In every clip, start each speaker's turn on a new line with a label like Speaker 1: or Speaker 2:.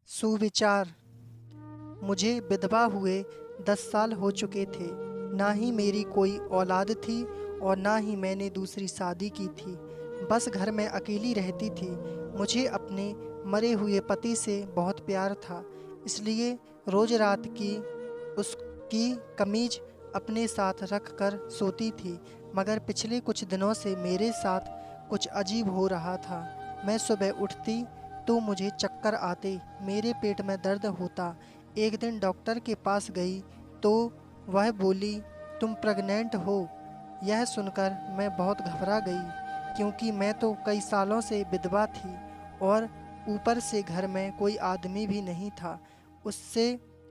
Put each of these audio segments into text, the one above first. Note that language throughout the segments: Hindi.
Speaker 1: सुविचार। मुझे विधवा हुए 10 साल हो चुके थे। ना ही मेरी कोई औलाद थी और ना ही मैंने दूसरी शादी की थी। बस घर में अकेली रहती थी। मुझे अपने मरे हुए पति से बहुत प्यार था, इसलिए रोज रात की उसकी कमीज अपने साथ रख कर सोती थी। मगर पिछले कुछ दिनों से मेरे साथ कुछ अजीब हो रहा था। मैं सुबह उठती तो मुझे चक्कर आते, मेरे पेट में दर्द होता। एक दिन डॉक्टर के पास गई तो वह बोली, तुम प्रेग्नेंट हो। यह सुनकर मैं बहुत घबरा गई, क्योंकि मैं तो कई सालों से विधवा थी और ऊपर से घर में कोई आदमी भी नहीं था। उससे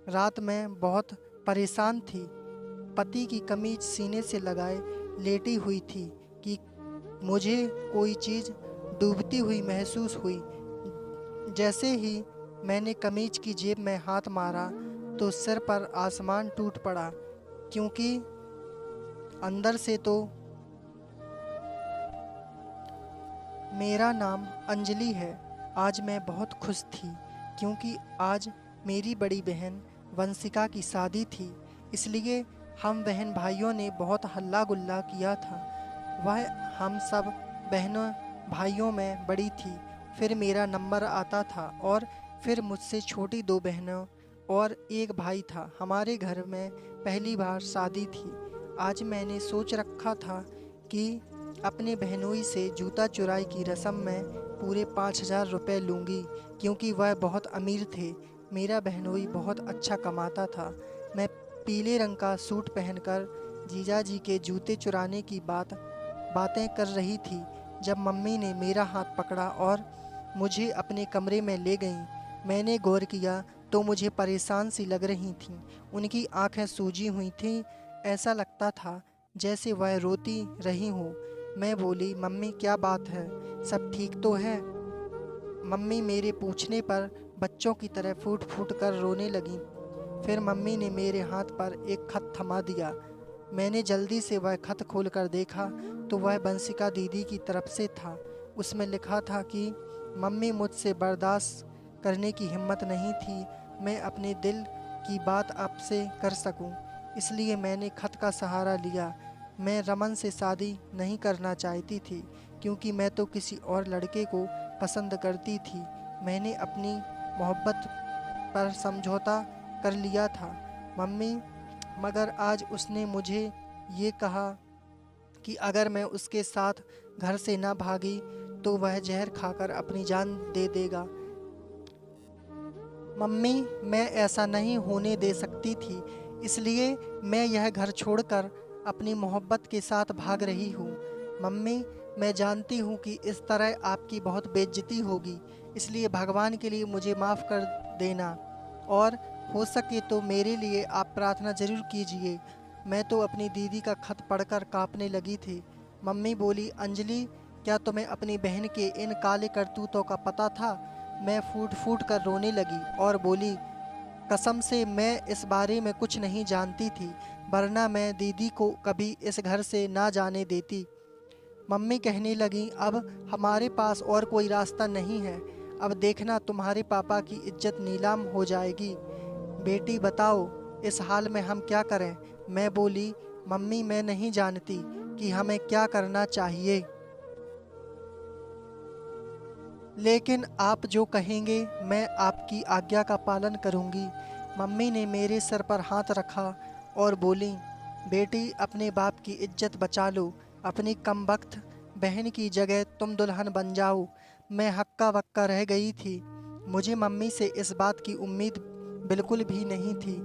Speaker 1: रात में बहुत परेशान थी। पति की कमीज सीने से लगाए लेटी हुई थी कि मुझे कोई चीज़ डूबती हुई महसूस हुई। जैसे ही मैंने कमीज की जेब में हाथ मारा तो सिर पर आसमान टूट पड़ा, क्योंकि अंदर से तो मेरा नाम अंजलि है। आज मैं बहुत खुश थी, क्योंकि आज मेरी बड़ी बहन वंशिका की शादी थी। इसलिए हम बहन भाइयों ने बहुत हल्ला गुल्ला किया था। वह हम सब बहनों भाइयों में बड़ी थी। फिर मेरा नंबर आता था और फिर मुझसे छोटी 2 बहनों और एक भाई था। हमारे घर में पहली बार शादी थी। आज मैंने सोच रखा था कि अपने बहनोई से जूता चुराई की रस्म में पूरे 5,000 रुपये लूँगी, क्योंकि वह बहुत अमीर थे। मेरा बहनोई बहुत अच्छा कमाता था। मैं पीले रंग का सूट पहनकर जीजा जी के जूते चुराने की बातें कर रही थी, जब मम्मी ने मेरा हाथ पकड़ा और मुझे अपने कमरे में ले गईं। मैंने गौर किया तो मुझे परेशान सी लग रही थीं। उनकी आंखें सूजी हुई थीं। ऐसा लगता था जैसे वह रोती रही हों। मैं बोली, मम्मी क्या बात है, सब ठीक तो है? मम्मी मेरे पूछने पर बच्चों की तरह फूट फूट कर रोने लगीं। फिर मम्मी ने मेरे हाथ पर एक खत थमा दिया। मैंने जल्दी से वह खत खोलकर देखा तो वह बंसिका दीदी की तरफ से था। उसमें लिखा था कि मम्मी, मुझसे बर्दाश्त करने की हिम्मत नहीं थी मैं अपने दिल की बात आपसे कर सकूं, इसलिए मैंने खत का सहारा लिया। मैं रमन से शादी नहीं करना चाहती थी, क्योंकि मैं तो किसी और लड़के को पसंद करती थी। मैंने अपनी मोहब्बत पर समझौता कर लिया था मम्मी, मगर आज उसने मुझे ये कहा कि अगर मैं उसके साथ घर से ना भागी तो वह जहर खाकर अपनी जान दे देगा। मम्मी, मैं ऐसा नहीं होने दे सकती थी, इसलिए मैं यह घर छोड़कर अपनी मोहब्बत के साथ भाग रही हूँ। मम्मी, मैं जानती हूँ कि इस तरह आपकी बहुत बेइज्जती होगी, इसलिए भगवान के लिए मुझे माफ़ कर देना और हो सके तो मेरे लिए आप प्रार्थना ज़रूर कीजिए। मैं तो अपनी दीदी का खत पढ़कर काँपने लगी थी। मम्मी बोली, अंजलि, क्या तुम्हें अपनी बहन के इन काले करतूतों का पता था? मैं फूट फूट कर रोने लगी और बोली, कसम से मैं इस बारे में कुछ नहीं जानती थी, वरना मैं दीदी को कभी इस घर से ना जाने देती। मम्मी कहने लगी, अब हमारे पास और कोई रास्ता नहीं है। अब देखना तुम्हारे पापा की इज्जत नीलाम हो जाएगी। बेटी बताओ, इस हाल में हम क्या करें? मैं बोली, मम्मी, मैं नहीं जानती कि हमें क्या करना चाहिए, लेकिन आप जो कहेंगे मैं आपकी आज्ञा का पालन करूंगी। मम्मी ने मेरे सर पर हाथ रखा और बोली, बेटी, अपने बाप की इज्जत बचा लो। अपनी कमबख्त बहन की जगह तुम दुल्हन बन जाओ। मैं हक्का बक्का रह गई थी। मुझे मम्मी से इस बात की उम्मीद बिल्कुल भी नहीं थी।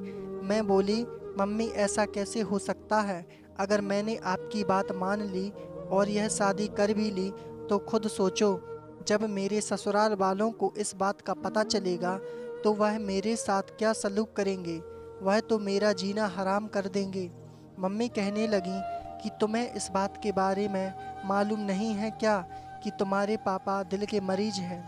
Speaker 1: मैं बोली, मम्मी, ऐसा कैसे हो सकता है? अगर मैंने आपकी बात मान ली और यह शादी कर भी ली तो खुद सोचो, जब मेरे ससुराल वालों को इस बात का पता चलेगा तो वह मेरे साथ क्या सलूक करेंगे? वह तो मेरा जीना हराम कर देंगे। मम्मी कहने लगी कि तुम्हें इस बात के बारे में मालूम नहीं है क्या कि तुम्हारे पापा दिल के मरीज हैं।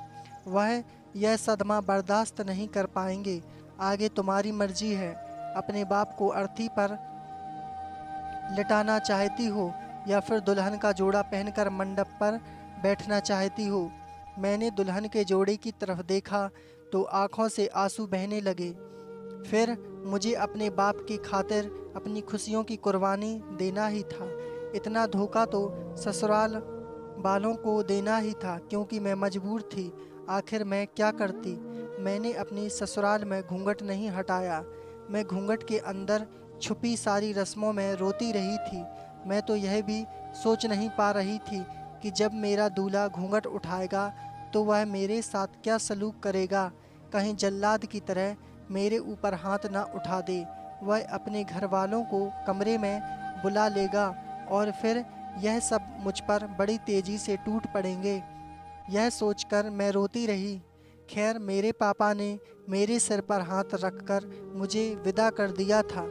Speaker 1: वह यह सदमा बर्दाश्त नहीं कर पाएंगे। आगे तुम्हारी मर्जी है। अपने बाप को अर्थी पर लिटाना चाहती हो या फिर दुल्हन का जोड़ा पहनकर मंडप पर बैठना चाहती हो? मैंने दुल्हन के जोड़े की तरफ देखा तो आँखों से आंसू बहने लगे। फिर मुझे अपने बाप की खातिर अपनी खुशियों की कुर्बानी देना ही था। इतना धोखा तो ससुराल वालों को देना ही था, क्योंकि मैं मजबूर थी। आखिर मैं क्या करती। मैंने अपनी ससुराल में घूंघट नहीं हटाया। मैं घूंघट के अंदर छुपी सारी रस्मों में रोती रही थी। मैं तो यह भी सोच नहीं पा रही थी कि जब मेरा दूल्हा घूंघट उठाएगा तो वह मेरे साथ क्या सलूक करेगा। कहीं जल्लाद की तरह मेरे ऊपर हाथ ना उठा दे। वह अपने घर वालों को कमरे में बुला लेगा और फिर यह सब मुझ पर बड़ी तेजी से टूट पड़ेंगे। यह सोचकर मैं रोती रही। खैर, मेरे पापा ने मेरे सिर पर हाथ रखकर मुझे विदा कर दिया था।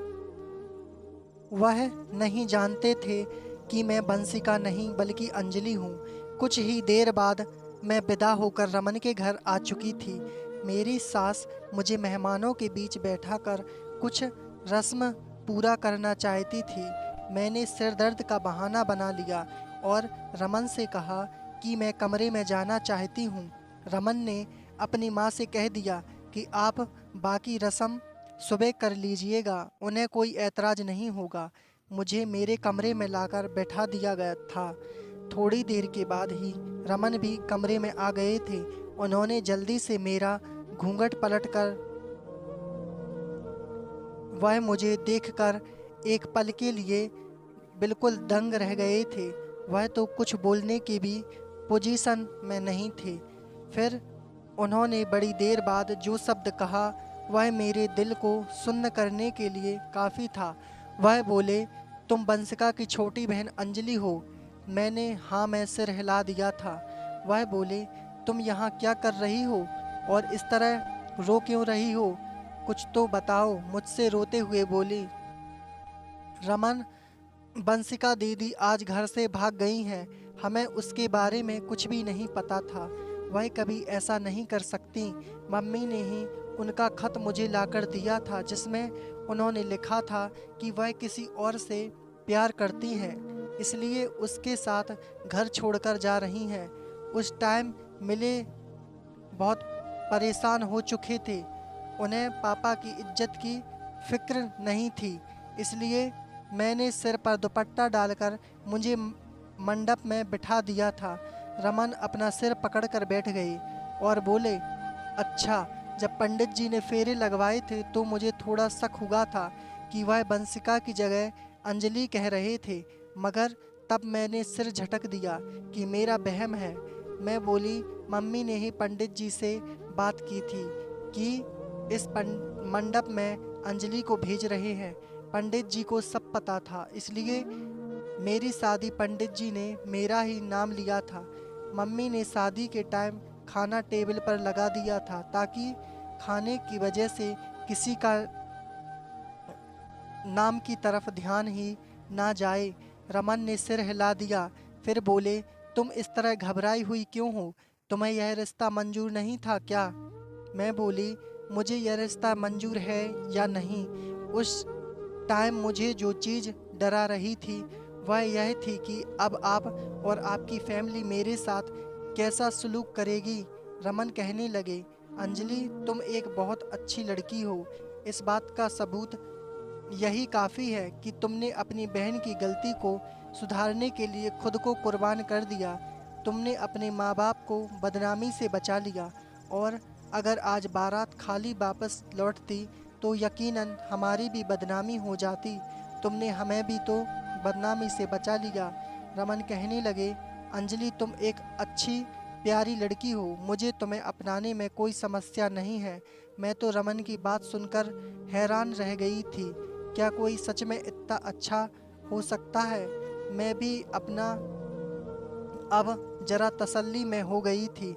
Speaker 1: वह नहीं जानते थे कि मैं बंसिका नहीं बल्कि अंजलि हूँ। कुछ ही देर बाद मैं विदा होकर रमन के घर आ चुकी थी। मेरी सास मुझे मेहमानों के बीच बैठाकर कुछ रस्म पूरा करना चाहती थी। मैंने सिर दर्द का बहाना बना लिया और रमन से कहा कि मैं कमरे में जाना चाहती हूँ। रमन ने अपनी माँ से कह दिया कि आप बाकी रस्म सुबह कर लीजिएगा, उन्हें कोई ऐतराज़ नहीं होगा। मुझे मेरे कमरे में लाकर बैठा दिया गया था। थोड़ी देर के बाद ही रमन भी कमरे में आ गए थे। उन्होंने जल्दी से मेरा घूंघट पलटकर वह मुझे देखकर एक पल के लिए बिल्कुल दंग रह गए थे। वह तो कुछ बोलने की भी पोजीशन में नहीं थे। फिर उन्होंने बड़ी देर बाद जो शब्द कहा वह मेरे दिल को सुन्न करने के लिए काफ़ी था। वह बोले, तुम बंसिका की छोटी बहन अंजलि हो। मैंने हाँ में सिर हिला दिया था। वह बोले, तुम यहाँ क्या कर रही हो और इस तरह रो क्यों रही हो? कुछ तो बताओ, मुझसे रोते हुए बोली। रमन, बंसिका दीदी आज घर से भाग गई हैं। हमें उसके बारे में कुछ भी नहीं पता था। वह कभी ऐसा नहीं कर सकती। मम्मी ने ही उनका खत मुझे लाकर दिया था, जिसमें उन्होंने लिखा था कि वह किसी और से प्यार करती हैं, इसलिए उसके साथ घर छोड़कर जा रही हैं। उस टाइम मिले बहुत परेशान हो चुके थे। उन्हें पापा की इज्जत की फिक्र नहीं थी, इसलिए मैंने सिर पर दुपट्टा डालकर मुझे मंडप में बिठा दिया था। रमन अपना सिर पकड़कर बैठ गई और बोले, अच्छा, जब पंडित जी ने फेरे लगवाए थे तो मुझे थोड़ा शक हुआ था कि वह बंसिका की जगह अंजलि कह रहे थे, मगर तब मैंने सिर झटक दिया कि मेरा वहम है। मैं बोली, मम्मी ने ही पंडित जी से बात की थी कि इस मंडप में अंजलि को भेज रहे हैं। पंडित जी को सब पता था, इसलिए मेरी शादी पंडित जी ने मेरा ही नाम लिया था। मम्मी ने शादी के टाइम खाना टेबल पर लगा दिया था ताकि खाने की वजह से किसी का नाम की तरफ ध्यान ही ना जाए। रमन ने सिर हिला दिया, फिर बोले, तुम इस तरह घबराई हुई क्यों हो? तुम्हें यह रिश्ता मंजूर नहीं था क्या? मैं बोली, मुझे यह रिश्ता मंजूर है या नहीं, उस टाइम मुझे जो चीज़ डरा रही थी वह यह थी कि अब आप और आपकी फैमिली मेरे साथ कैसा सलूक करेगी। रमन कहने लगे, अंजलि, तुम एक बहुत अच्छी लड़की हो। इस बात का सबूत यही काफ़ी है कि तुमने अपनी बहन की गलती को सुधारने के लिए खुद को कुर्बान कर दिया। तुमने अपने माँ बाप को बदनामी से बचा लिया, और अगर आज बारात खाली वापस लौटती तो यकीनन हमारी भी बदनामी हो जाती। तुमने हमें भी तो बदनामी से बचा लिया। रमन कहने लगे, अंजलि, तुम एक अच्छी प्यारी लड़की हो। मुझे तुम्हें अपनाने में कोई समस्या नहीं है। मैं तो रमन की बात सुनकर हैरान रह गई थी। क्या कोई सच में इतना अच्छा हो सकता है? मैं भी अपना अब जरा तसल्ली में हो गई थी।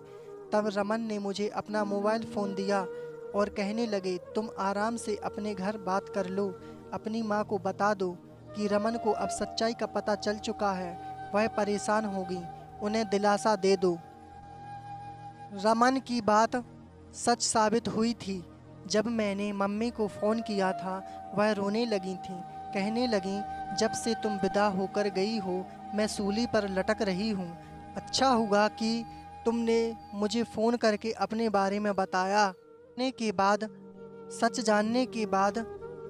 Speaker 1: तब रमन ने मुझे अपना मोबाइल फ़ोन दिया और कहने लगे, तुम आराम से अपने घर बात कर लो। अपनी माँ को बता दो कि रमन को अब सच्चाई का पता चल चुका है। वह परेशान होगी, उन्हें दिलासा दे दो। रमन की बात सच साबित हुई थी। जब मैंने मम्मी को फ़ोन किया था, वह रोने लगी थीं। कहने लगीं, जब से तुम विदा होकर गई हो मैं सूली पर लटक रही हूँ। अच्छा हुआ कि तुमने मुझे फ़ोन करके अपने बारे में बताया। ने के बाद सच जानने के बाद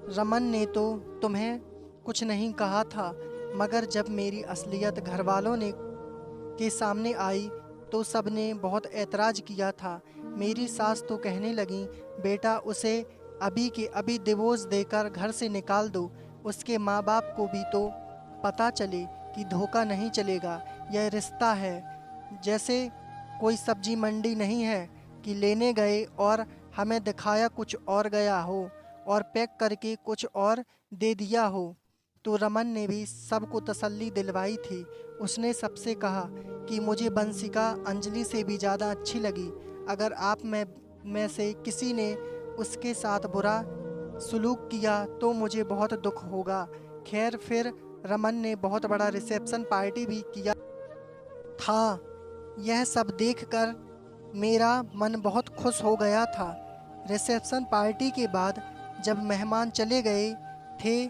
Speaker 1: रमन ने तो तुम्हें कुछ नहीं कहा था, मगर जब मेरी असलियत घर वालों ने के सामने आई तो सबने बहुत ऐतराज़ किया था। मेरी सास तो कहने लगी, बेटा उसे अभी के अभी डिवोर्स देकर घर से निकाल दो, उसके माँ बाप को भी तो पता चले कि धोखा नहीं चलेगा। यह रिश्ता है जैसे कोई सब्जी मंडी नहीं है कि लेने गए और हमें दिखाया कुछ और गया हो और पैक करके कुछ और दे दिया हो। तो रमन ने भी सबको तसल्ली दिलवाई थी। उसने सबसे कहा कि मुझे बंसिका अंजलि से भी ज़्यादा अच्छी लगी। अगर आप में से किसी ने उसके साथ बुरा सलूक किया तो मुझे बहुत दुख होगा। खैर फिर रमन ने बहुत बड़ा रिसेप्शन पार्टी भी किया था। यह सब देखकर मेरा मन बहुत खुश हो गया था। रिसेप्शन पार्टी के बाद जब मेहमान चले गए थे,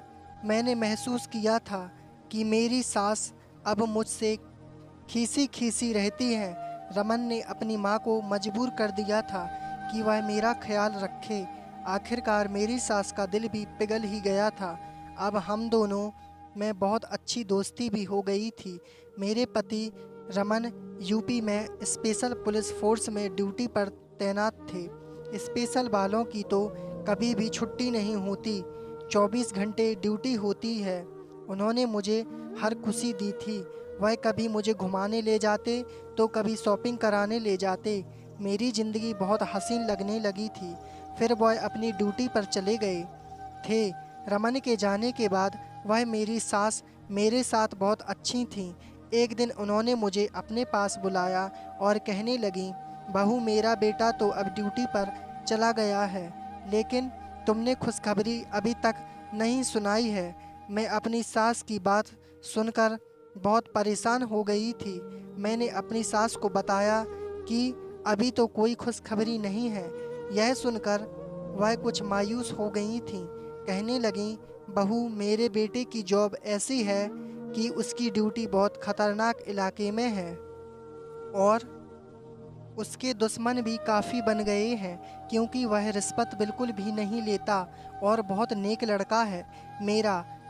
Speaker 1: मैंने महसूस किया था कि मेरी सास अब मुझसे खीसी खीसी रहती है। रमन ने अपनी माँ को मजबूर कर दिया था कि वह मेरा ख्याल रखे। आखिरकार मेरी सास का दिल भी पिघल ही गया था। अब हम दोनों में बहुत अच्छी दोस्ती भी हो गई थी। मेरे पति रमन यूपी में स्पेशल पुलिस फोर्स में ड्यूटी पर तैनात थे। स्पेशल वालों की तो कभी भी छुट्टी नहीं होती, 24 घंटे ड्यूटी होती है। उन्होंने मुझे हर खुशी दी थी। वह कभी मुझे घुमाने ले जाते तो कभी शॉपिंग कराने ले जाते। मेरी ज़िंदगी बहुत हसीन लगने लगी थी। फिर वह अपनी ड्यूटी पर चले गए थे। रमन के जाने के बाद वह मेरी सास मेरे साथ बहुत अच्छी थीं। एक दिन उन्होंने मुझे अपने पास बुलाया और कहने लगी, बहू मेरा बेटा तो अब ड्यूटी पर चला गया है, लेकिन तुमने खुशखबरी अभी तक नहीं सुनाई है। मैं अपनी सास की बात सुनकर बहुत परेशान हो गई थी। मैंने अपनी सास को बताया कि अभी तो कोई खुशखबरी नहीं है। यह सुनकर वह कुछ मायूस हो गई थीं। कहने लगीं, बहू मेरे बेटे की जॉब ऐसी है कि उसकी ड्यूटी बहुत ख़तरनाक इलाके में है और उसके दुश्मन भी काफ़ी बन गए हैं, क्योंकि वह रिश्वत बिल्कुल भी नहीं लेता और बहुत नेक लड़का है।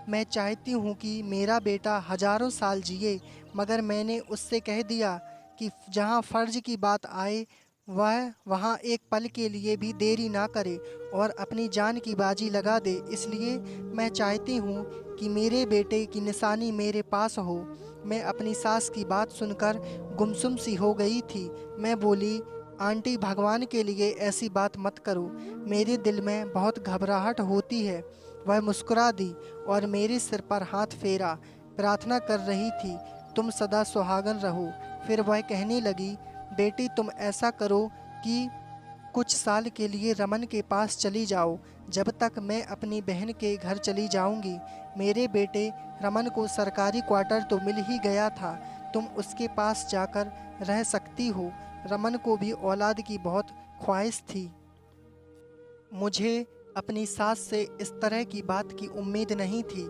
Speaker 1: मैं चाहती हूँ कि मेरा बेटा हज़ारों साल जिए, मगर मैंने उससे कह दिया कि जहाँ फ़र्ज की बात आए वह वहाँ एक पल के लिए भी देरी ना करे और अपनी जान की बाजी लगा दे। इसलिए मैं चाहती हूँ कि मेरे बेटे की निशानी मेरे पास हो। मैं अपनी सास की बात सुनकर गुमसुम सी हो गई थी। मैं बोली, आंटी भगवान के लिए ऐसी बात मत करो, मेरे दिल में बहुत घबराहट होती है। वह मुस्कुरा दी और मेरे सिर पर हाथ फेरा, प्रार्थना कर रही थी, तुम सदा सुहागन रहो। फिर वह कहने लगी, बेटी तुम ऐसा करो कि कुछ साल के लिए रमन के पास चली जाओ, जब तक मैं अपनी बहन के घर चली जाऊंगी। मेरे बेटे रमन को सरकारी क्वार्टर तो मिल ही गया था, तुम उसके पास जाकर रह सकती हो। रमन को भी औलाद की बहुत ख्वाहिश थी। मुझे अपनी सास से इस तरह की बात की उम्मीद नहीं थी।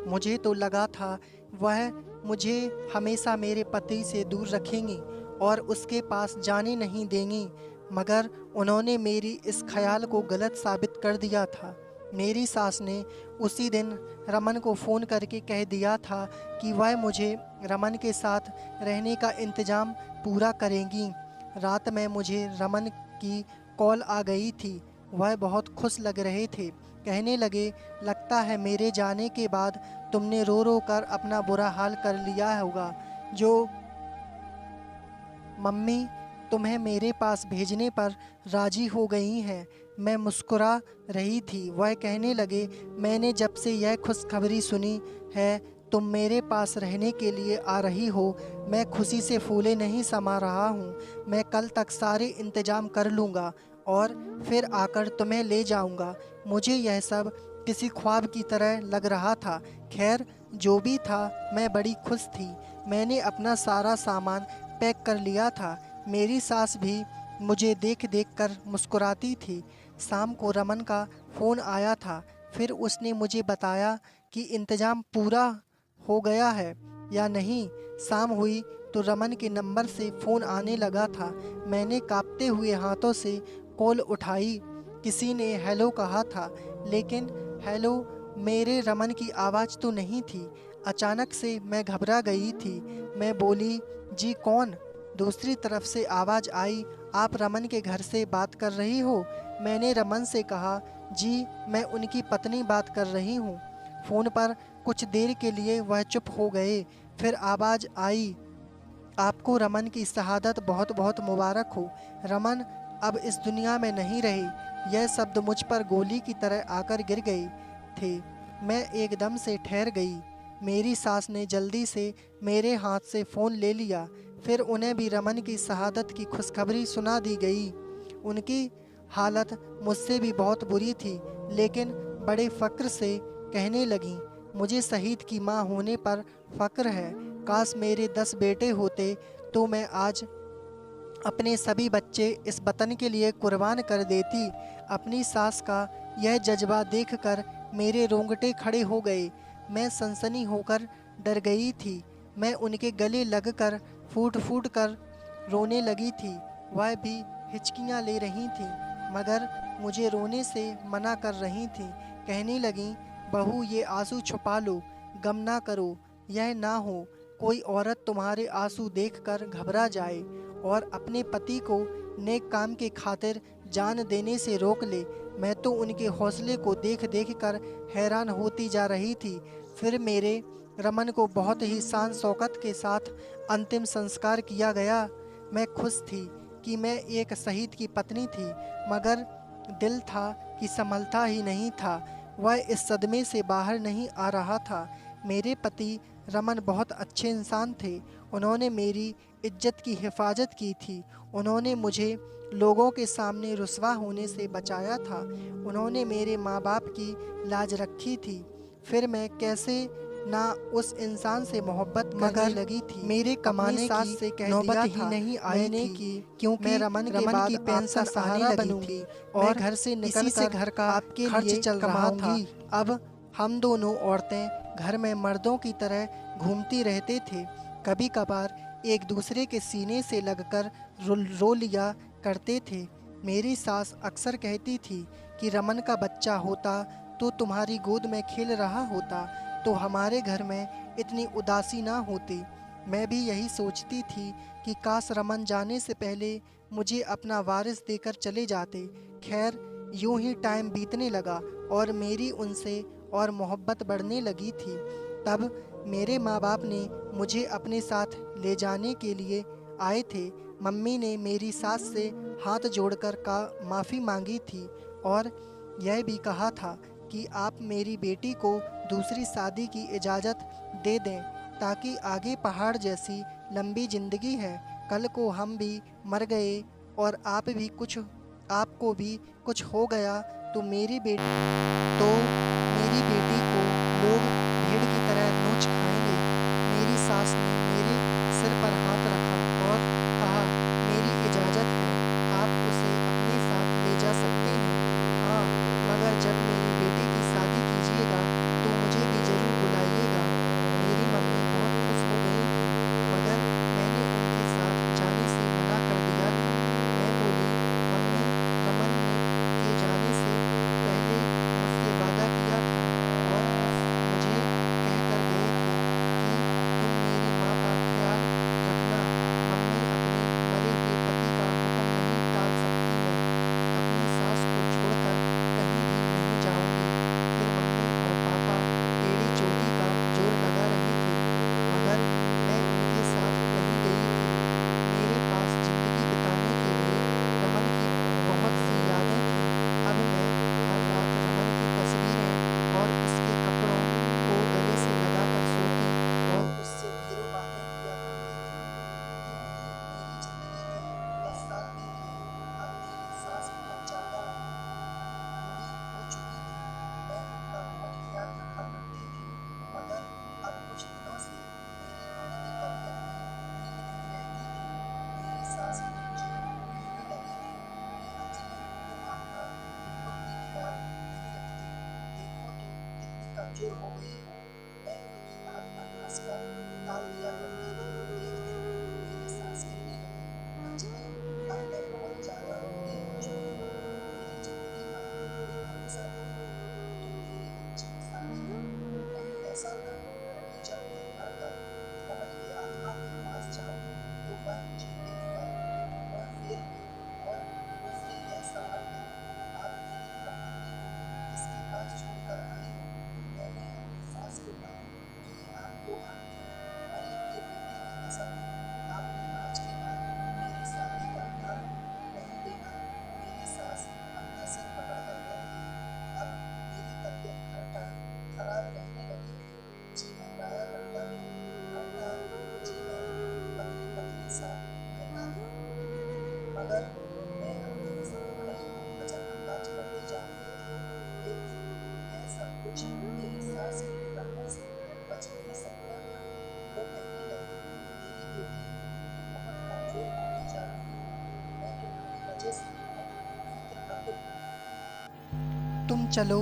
Speaker 1: मुझे तो लगा था वह मुझे हमेशा मेरे पति से दूर रखेंगी और उसके पास जाने नहीं देंगी, मगर उन्होंने मेरी इस ख्याल को गलत साबित कर दिया था। मेरी सास ने उसी दिन रमन को फ़ोन करके कह दिया था कि वह मुझे रमन के साथ रहने का इंतज़ाम पूरा करेंगी। रात में मुझे रमन की कॉल आ गई थी। वह बहुत खुश लग रहे थे। कहने लगे, लगता है मेरे जाने के बाद तुमने रो रो कर अपना बुरा हाल कर लिया होगा। जो मम्मी तुम्हें मेरे पास भेजने पर राजी हो गई हैं। मैं मुस्कुरा रही थी। वह कहने लगे, मैंने जब से यह खुशखबरी सुनी है तुम मेरे पास रहने के लिए आ रही हो, मैं खुशी से फूले नहीं समा रहा हूँ। मैं कल तक सारे इंतजाम कर लूँगा और फिर आकर तुम्हें ले जाऊँगा। मुझे यह सब किसी ख्वाब की तरह लग रहा था। खैर जो भी था, मैं बड़ी खुश थी। मैंने अपना सारा सामान पैक कर लिया था। मेरी सास भी मुझे देख देख कर मुस्कुराती थी। शाम को रमन का फ़ोन आया था। फिर उसने मुझे बताया कि इंतज़ाम पूरा हो गया है या नहीं। शाम हुई तो रमन के नंबर से फ़ोन आने लगा था। मैंने कांपते हुए हाथों से कॉल उठाई। किसी ने हेलो कहा था, लेकिन हेलो मेरे रमन की आवाज़ तो नहीं थी। अचानक से मैं घबरा गई थी। मैं बोली, जी कौन? दूसरी तरफ से आवाज़ आई, आप रमन के घर से बात कर रही हो? मैंने रमन से कहा, जी मैं उनकी पत्नी बात कर रही हूँ। फ़ोन पर कुछ देर के लिए वह चुप हो गए। फिर आवाज़ आई, आपको रमन की शहादत बहुत बहुत मुबारक हो। रमन अब इस दुनिया में नहीं रहे। यह शब्द मुझ पर गोली की तरह आकर गिर गए थे। मैं एकदम से ठहर गई। मेरी सास ने जल्दी से मेरे हाथ से फ़ोन ले लिया। फिर उन्हें भी रमन की शहादत की खुशखबरी सुना दी गई। उनकी हालत मुझसे भी बहुत बुरी थी, लेकिन बड़े फ़क्र से कहने लगीं, मुझे शहीद की माँ होने पर फ़क्र है। काश मेरे 10 बेटे होते तो मैं आज अपने सभी बच्चे इस वतन के लिए कुर्बान कर देती। अपनी सास का यह जज्बा देखकर मेरे रोंगटे खड़े हो गए। मैं सनसनी होकर डर गई थी। मैं उनके गले लगकर फूट फूट कर रोने लगी थी। वह भी हिचकियाँ ले रही थीं, मगर मुझे रोने से मना कर रही थीं। कहने लगीं, बहू ये आंसू छुपा लो, गम ना करो। यह ना हो कोई औरत तुम्हारे आंसू देखकर घबरा जाए और अपने पति को नेक काम के खातिर जान देने से रोक ले। मैं तो उनके हौसले को देख देख कर हैरान होती जा रही थी। फिर मेरे रमन को बहुत ही शान शौकत के साथ अंतिम संस्कार किया गया। मैं खुश थी कि मैं एक शहीद की पत्नी थी, मगर दिल था कि संभलता ही नहीं था। वह इस सदमे से बाहर नहीं आ रहा था। मेरे पति रमन बहुत अच्छे इंसान थे। उन्होंने मेरी इज्जत की हिफाजत की थी। उन्होंने मुझे लोगों के सामने रुस्वा होने से बचाया था। उन्होंने मेरे माँ बाप की लाज रखी थी। फिर मैं कैसे ना उस इंसान से मोहब्बत करने लगी थी। मेरे कमाने की से कह नौबत दिया ही नहीं आई थी कि क्योंकि मैं रमन की पेंशन आने लगी थी और घर से निकल कर घर का आपके खर्च चल रहा था। अब हम दोनों औरतें घर में मर्दों की तरह घूमती रहते थे। कभी कभार एक दूसरे के सीने से लगकर रो लिया करते थे। मेरी सास अक्सर कहती थी कि रमन का बच्चा होता तो तुम्हारी गोद में खेल रहा होता तो हमारे घर में इतनी उदासी ना होती। मैं भी यही सोचती थी कि काश रमन जाने से पहले मुझे अपना वारिस देकर चले जाते। खैर, यूं ही टाइम बीतने लगा और मेरी उनसे और मोहब्बत बढ़ने लगी थी। तब मेरे माँ बाप ने मुझे अपने साथ ले जाने के लिए आए थे। मम्मी ने मेरी सास से हाथ जोड़कर का माफ़ी मांगी थी और यह भी कहा था कि आप मेरी बेटी को दूसरी शादी की इजाज़त दे दें, ताकि आगे पहाड़ जैसी लंबी ज़िंदगी है। कल को हम भी मर गए और आपको भी कुछ हो गया तो मेरी बेटी को लोग भेड़ की तरह नोच खाएंगे। मेरी सास ने मेरे सिर पर हाथ रखा और कहा, मेरी इजाज़त है, आप उसे अपने साथ ले जा सकते हैं। हाँ, मगर जब मेरी बेटी की शादी कीजिएगा तो मुझे भी ज़रूर बुलाइएगा। मेरी मम्मी बहुत खुश हो गई थी, मगर मैंने उनके साथ जाने से मना कर दिया था। मैं बोली, मम्मी, रमन ने के जाने से पहले मुझसे वादा किया था और मुझे कह कर गए थे कि तुम मेरी माँ का ख्याल रखना। मम्मी अपने मरे हुए पति का हुक्म नहीं टाल सकती। मैं अपनी सास को छोड़कर कहीं भी नहीं जाऊंगी। फिर मम्मी और पापा एड़ी चोटी का जोर लगा रहे थे, मगर मैं उनके साथ नहीं गई थी। मेरे पास जिंदगी बिताने के लिए रमन की बहुत सी यादें थीं। अब मैं हर रात रमन की तस्वीरें और उसके कपड़ों को गले से लगाकर सोती और उससे ढेरों बातें किया करती थी। मेरी जिंदगी के 10 साल बीत गए। अब मेरी सास बहुत ज़्यादा बूढ़ी हो चुकी थी। मैं उनका बहुत ख्याल रखा करती थी, मगर अब कुछ दिनों से मेरी मम्मी की तबीयत भी बिगड़ती रहती थी। मेरी सास भी मुझे कहने लगी थी कि अंजलि, तुम अपना बिल्कुल भी ख्याल नहीं रखती, देखो तो कितनी कमज़ोर हो गई हो। मैं उनकी बात पर हंसकर टाल दिया करती थी। एक दिन मेरी सास कहने लगी, अंजलि, अब मैं बहुत ज़्यादा बूढ़ी हो चुकी हूँ, मेरी ज़िंदगी तुम चलो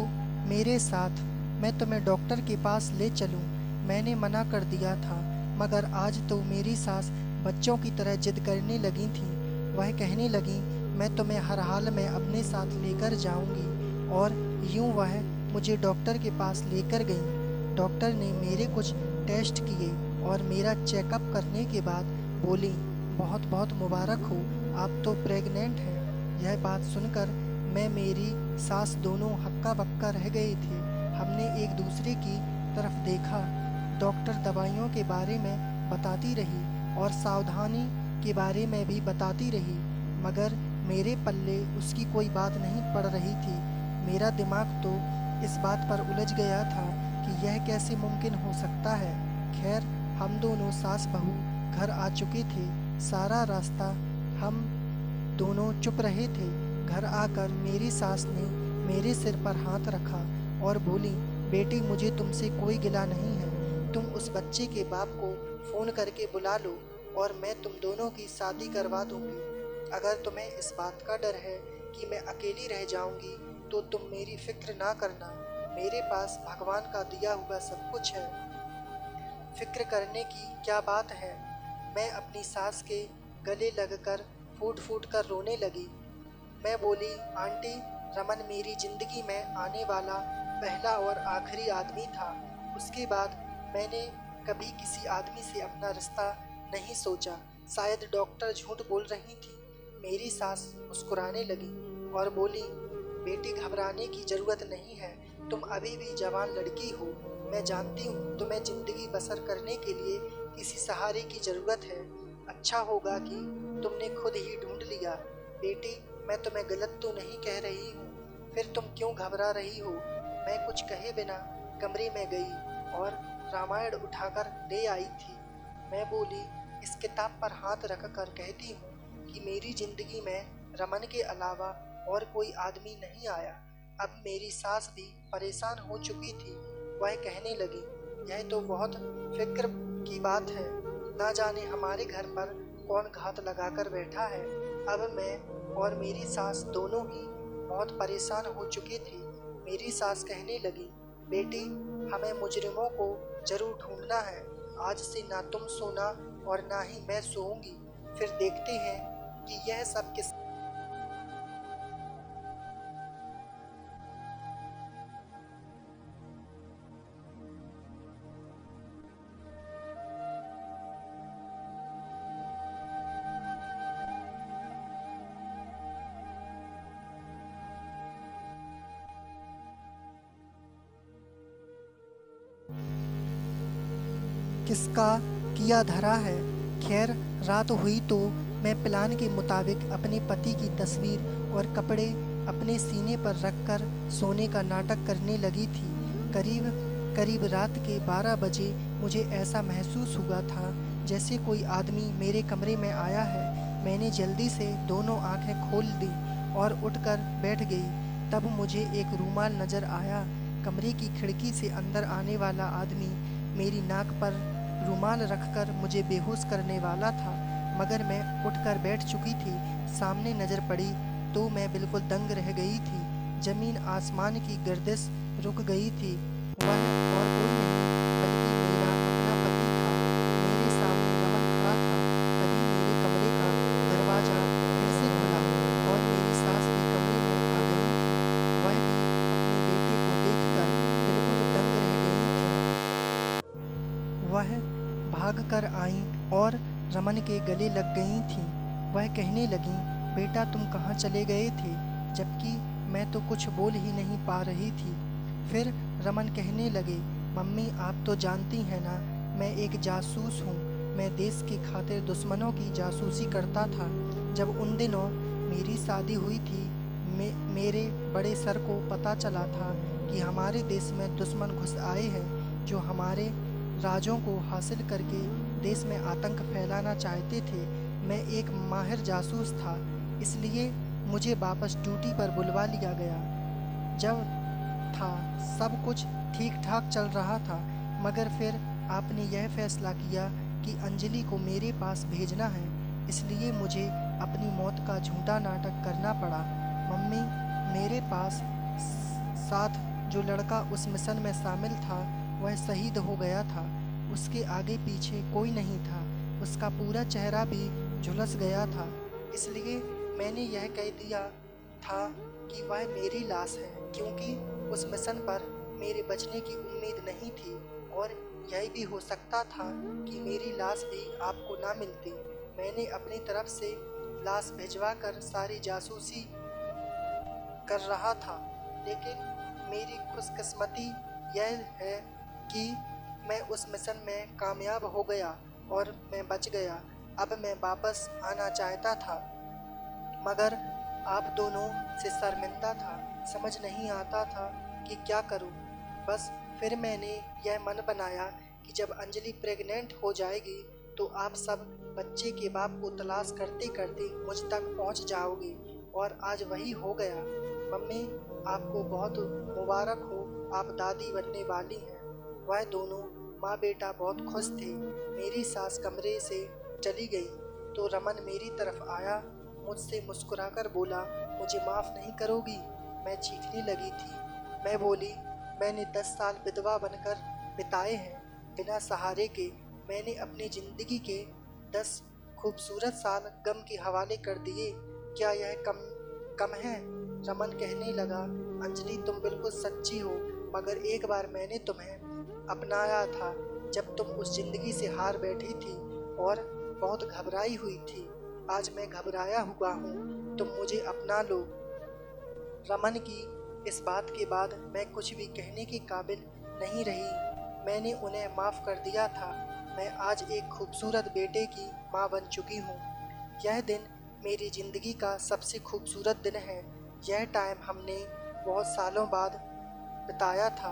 Speaker 1: मेरे साथ, मैं तुम्हें डॉक्टर के पास ले चलूं। मैंने मना कर दिया था, मगर आज तो मेरी सास बच्चों की तरह जिद करने लगी थी। वह कहने लगी, मैं तुम्हें हर हाल में अपने साथ लेकर जाऊंगी। और यूं वह मुझे डॉक्टर के पास लेकर गई। डॉक्टर ने मेरे कुछ टेस्ट किए और मेरा चेकअप करने के बाद बोली, बहुत बहुत मुबारक हो, आप तो प्रेग्नेंट हैं। यह बात सुनकर मैं मेरी सास दोनों हक्का बक्का रह गए थे। हमने एक दूसरे की तरफ देखा। डॉक्टर दवाइयों के बारे में बताती रही और सावधानी के बारे में भी बताती रही, मगर मेरे पल्ले उसकी कोई बात नहीं पड़ रही थी। मेरा दिमाग तो इस बात पर उलझ गया था कि यह कैसे मुमकिन हो सकता है। खैर, हम दोनों सास बहू घर आ चुके थे। सारा रास्ता हम दोनों चुप रहे थे। घर आकर मेरी सास ने मेरे सिर पर हाथ रखा और बोली, बेटी, मुझे तुमसे कोई गिला नहीं है। तुम उस बच्चे के बाप को फ़ोन करके बुला लो और मैं तुम दोनों की शादी करवा दूंगी। अगर तुम्हें इस बात का डर है कि मैं अकेली रह जाऊंगी तो तुम मेरी फिक्र ना करना। मेरे पास भगवान का दिया हुआ सब कुछ है। फिक्र करने की क्या बात है। मैं अपनी सास के गले लगकर फूट फूट कर रोने लगी। मैं बोली, आंटी, रमन मेरी ज़िंदगी में आने वाला पहला और आखिरी आदमी था। उसके बाद मैंने कभी किसी आदमी से अपना रिश्ता नहीं सोचा। शायद डॉक्टर झूठ बोल रही थी। मेरी सास मुस्कुराने लगी और बोली, बेटी, घबराने की ज़रूरत नहीं है। तुम अभी भी जवान लड़की हो। मैं जानती हूँ तुम्हें ज़िंदगी बसर करने के लिए किसी सहारे की ज़रूरत है। अच्छा होगा कि तुमने खुद ही ढूंढ लिया। बेटी, मैं तुम्हें गलत तो नहीं कह रही हूँ, फिर तुम क्यों घबरा रही हो। मैं कुछ कहे बिना कमरे में गई और रामायण उठाकर ले आई थी। मैं बोली, इस किताब पर हाथ रख कर कहती हूँ कि मेरी ज़िंदगी में रमन के अलावा और कोई आदमी नहीं आया। अब मेरी सास भी परेशान हो चुकी थी। वह कहने लगी, यह तो बहुत फिक्र की बात है। ना जाने हमारे घर पर कौन घात लगाकर बैठा है। अब मैं और मेरी सास दोनों ही बहुत परेशान हो चुके थे। मेरी सास कहने लगी, बेटी, हमें मुजरिमों को जरूर ढूंढना है। आज से ना तुम सोना और ना ही मैं सोऊंगी। फिर देखते हैं कि यह सब किस किसका किया धरा है। खैर, रात हुई तो मैं प्लान के मुताबिक अपने पति की तस्वीर और कपड़े अपने सीने पर रखकर सोने का नाटक करने लगी थी। करीब करीब रात के 12 बजे मुझे ऐसा महसूस हुआ था जैसे कोई आदमी मेरे कमरे में आया है। मैंने जल्दी से दोनों आंखें खोल दी और उठकर बैठ गई। तब मुझे एक रूमाल नज़र आया। कमरे की खिड़की से अंदर आने वाला आदमी मेरी नाक पर रूमाल रखकर मुझे बेहोश करने वाला था, मगर मैं उठकर बैठ चुकी थी। सामने नज़र पड़ी तो मैं बिल्कुल दंग रह गई थी। ज़मीन आसमान की गर्दिश रुक गई थी। वह और कोई नहीं बल्कि मेरा अपना पति था। मेरे सामने रमन खड़ा था। तभी मेरे कमरे का दरवाज़ा फिर से खुला और मेरी सास भी कमरे में आ गई थी। वह भी अपने बेटे को देखकर बिल्कुल दंग रह गई थी। वह भाग कर आई और रमन के गले लग गई थीं। वह कहने लगी, बेटा, तुम कहाँ चले गए थे, जबकि मैं तो कुछ बोल ही नहीं पा रही थी। फिर रमन कहने लगे, मम्मी, आप तो जानती हैं ना, मैं एक जासूस हूँ। मैं देश की खातिर दुश्मनों की जासूसी करता था। जब उन दिनों मेरी शादी हुई थी, मेरे बड़े सर को पता चला था कि हमारे देश में दुश्मन घुस आए हैं जो हमारे राजों को हासिल करके देश में आतंक फैलाना चाहते थे। मैं एक माहिर जासूस था, इसलिए मुझे वापस ड्यूटी पर बुलवा लिया गया। जब था सब कुछ ठीक ठाक चल रहा था, मगर फिर आपने यह फैसला किया कि अंजलि को मेरे पास भेजना है, इसलिए मुझे अपनी मौत का झूठा नाटक करना पड़ा। मम्मी, मेरे पास साथ जो लड़का उस मिशन में शामिल था वह शहीद हो गया था। उसके आगे पीछे कोई नहीं था, उसका पूरा चेहरा भी झुलस गया था। इसलिए मैंने यह कह दिया था कि वह मेरी लाश है, क्योंकि उस मिशन पर मेरे बचने की उम्मीद नहीं थी और यह भी हो सकता था कि मेरी लाश भी आपको ना मिलती। मैंने अपनी तरफ से लाश भिजवा कर सारी जासूसी कर रहा था, लेकिन मेरी खुशकिस्मती यह है कि मैं उस मिशन में कामयाब हो गया और मैं बच गया। अब मैं वापस आना चाहता था, मगर आप दोनों से शर्मिंदा था, समझ नहीं आता था कि क्या करूं। बस फिर मैंने यह मन बनाया कि जब अंजलि प्रेग्नेंट हो जाएगी तो आप सब बच्चे के बाप को तलाश करते करते मुझ तक पहुंच जाओगे, और आज वही हो गया। मम्मी, आपको बहुत मुबारक हो, आप दादी बनने वाली हैं। वह दोनों माँ बेटा बहुत खुश थे। मेरी सास कमरे से चली गई तो रमन मेरी तरफ आया, मुझसे मुस्कुराकर बोला, मुझे माफ़ नहीं करोगी? मैं चीखने लगी थी। मैं बोली, मैंने 10 साल विधवा बनकर बिताए हैं, बिना सहारे के। मैंने अपनी ज़िंदगी के 10 खूबसूरत साल गम के हवाले कर दिए। क्या यह कम है? रमन कहने लगा, अंजलि तुम बिल्कुल सच्ची हो, मगर एक बार मैंने तुम्हें अपनाया था जब तुम उस जिंदगी से हार बैठी थी और बहुत घबराई हुई थी। आज मैं घबराया हुआ हूँ, तुम मुझे अपना लो। रमन की इस बात के बाद मैं कुछ भी कहने के काबिल नहीं रही। मैंने उन्हें माफ़ कर दिया था। मैं आज एक खूबसूरत बेटे की माँ बन चुकी हूँ। यह दिन मेरी ज़िंदगी का सबसे खूबसूरत दिन है। यह टाइम हमने बहुत सालों बाद बिताया था।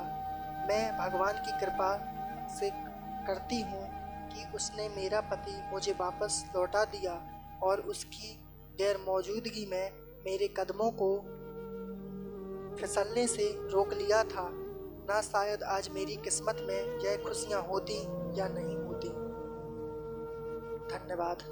Speaker 1: मैं भगवान की कृपा से करती हूँ कि उसने मेरा पति मुझे वापस लौटा दिया और उसकी गैर मौजूदगी में मेरे कदमों को फिसलने से रोक लिया था। ना शायद आज मेरी किस्मत में यह खुशियाँ होती या नहीं होती। धन्यवाद।